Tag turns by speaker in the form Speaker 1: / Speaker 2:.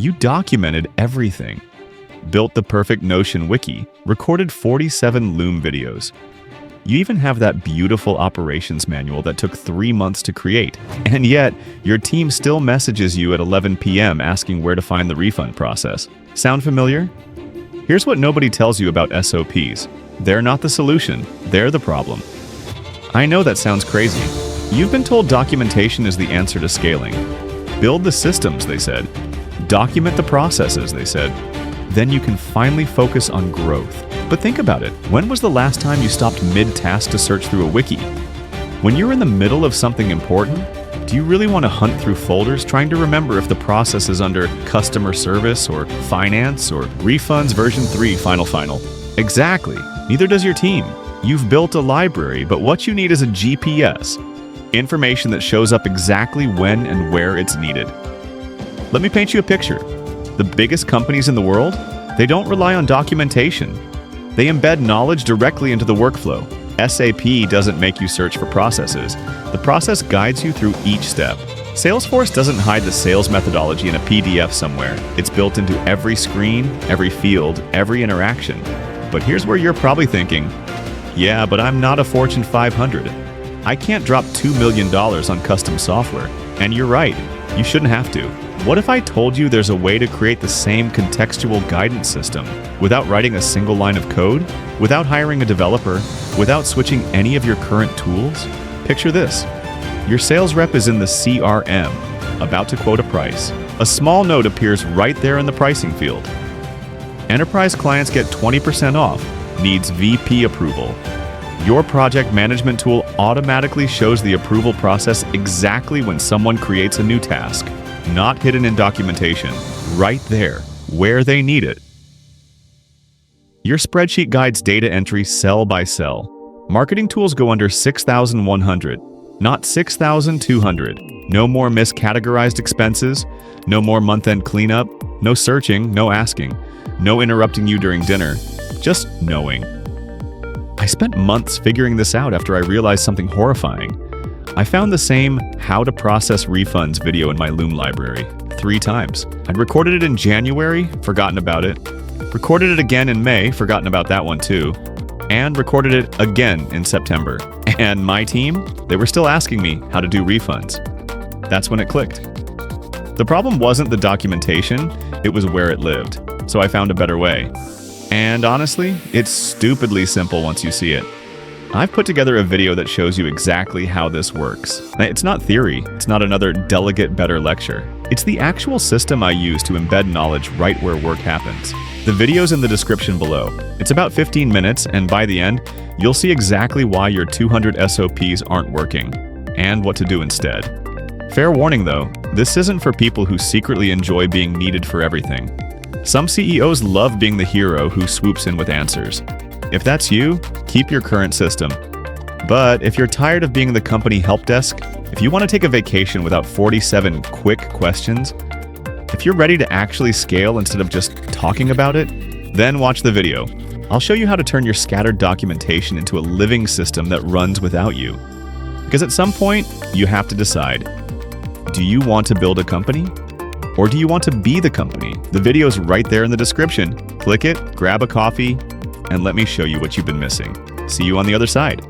Speaker 1: You documented everything. Built the perfect Notion wiki, recorded 47 Loom videos. You even have that beautiful operations manual that took 3 months to create, and yet your team still messages you at 11 p.m. asking where to find the refund process. Sound familiar? Here's what nobody tells you about SOPs. They're not the solution, they're the problem. I know that sounds crazy. You've been told documentation is the answer to scaling. Build the systems, they said. Document the processes, they said. Then you can finally focus on growth. But think about it. When was the last time you stopped mid-task to search through a wiki? When you're in the middle of something important, do you really want to hunt through folders trying to remember if the process is under customer service or finance or refunds version 3 final? Exactly. Neither does your team. You've built a library, but what you need is a GPS. Information that shows up exactly when and where it's needed. Let me paint you a picture. The biggest companies in the world, they don't rely on documentation. They embed knowledge directly into the workflow. SAP doesn't make you search for processes. The process guides you through each step. Salesforce doesn't hide the sales methodology in a PDF somewhere. It's built into every screen, every field, every interaction. But here's where you're probably thinking, yeah, but I'm not a Fortune 500. I can't drop $2 million on custom software. And you're right, you shouldn't have to. What if I told you there's a way to create the same contextual guidance system without writing a single line of code, without hiring a developer, without switching any of your current tools? Picture this. Your sales rep is in the CRM, about to quote a price. A small note appears right there in the pricing field. Enterprise clients get 20% off, needs VP approval. Your project management tool automatically shows the approval process exactly when someone creates a new task. Not hidden in documentation, right there, where they need it. Your spreadsheet guides data entry cell by cell. Marketing tools go under 6,100, not 6,200. No more miscategorized expenses, no more month-end cleanup, no searching, no asking, no interrupting you during dinner, just knowing. I spent months figuring this out after I realized something horrifying. I found the same How to Process Refunds video in my Loom library 3 times. I'd recorded it in January, forgotten about it. Recorded it again in May, forgotten about that one too. And recorded it again in September. And my team, they were still asking me how to do refunds. That's when it clicked. The problem wasn't the documentation, it was where it lived. So I found a better way. And honestly, it's stupidly simple once you see it. I've put together a video that shows you exactly how this works. It's not theory, it's not another delegate better lecture. It's the actual system I use to embed knowledge right where work happens. The video's in the description below. It's about 15 minutes, and by the end, you'll see exactly why your 200 SOPs aren't working, and what to do instead. Fair warning though, this isn't for people who secretly enjoy being needed for everything. Some CEOs love being the hero who swoops in with answers. If that's you, keep your current system. But if you're tired of being the company help desk, if you want to take a vacation without 47 quick questions, if you're ready to actually scale instead of just talking about it, then watch the video. I'll show you how to turn your scattered documentation into a living system that runs without you. Because at some point, you have to decide, do you want to build a company? Or do you want to be the company? The video's right there in the description. Click it, grab a coffee, and let me show you what you've been missing. See you on the other side.